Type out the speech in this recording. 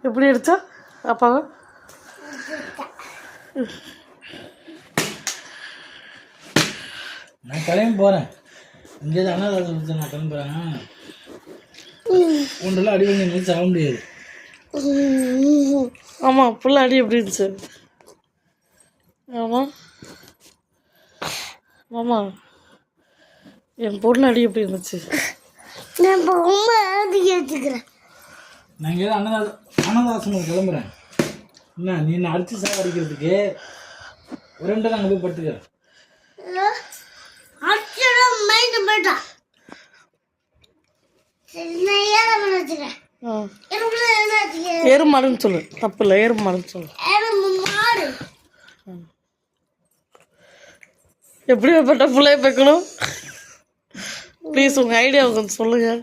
எப்படி எடுத்தா அப்பாவை? நான் கிளம்பி போகிறேன். இங்கே தான் அண்ணா நான் கிளம்புறேன். ஒன்றெல்லாம் அடி வாங்கி எங்களுக்கு சாக முடியாது. ஆமாம், ஃபுல்லாக அடி எப்படி இருந்துச்சு? ஆமாம் ஆமாம், என் பொண்ணு அடி எப்படி இருந்துச்சு? நான் ரொம்ப ஏற்றுக்கிறேன். நான் இங்கே அன்னதாசனம் கிளம்புறேன். என்ன நீ என்ன அடித்து சாவடிக்கிறதுக்கு ஒரு ரெண்டு நாங்கள் போய் படுத்துக்கிறேன். எருமாடுன்னு சொல்லு, தப்பு இல்லை, எருமாடுன்னு சொல்லு. எப்படி பட்ட பிள்ளைய வைக்கணும்? ப்ளீஸ் உங்கள் ஐடியா கொஞ்சம் சொல்லுங்கள்.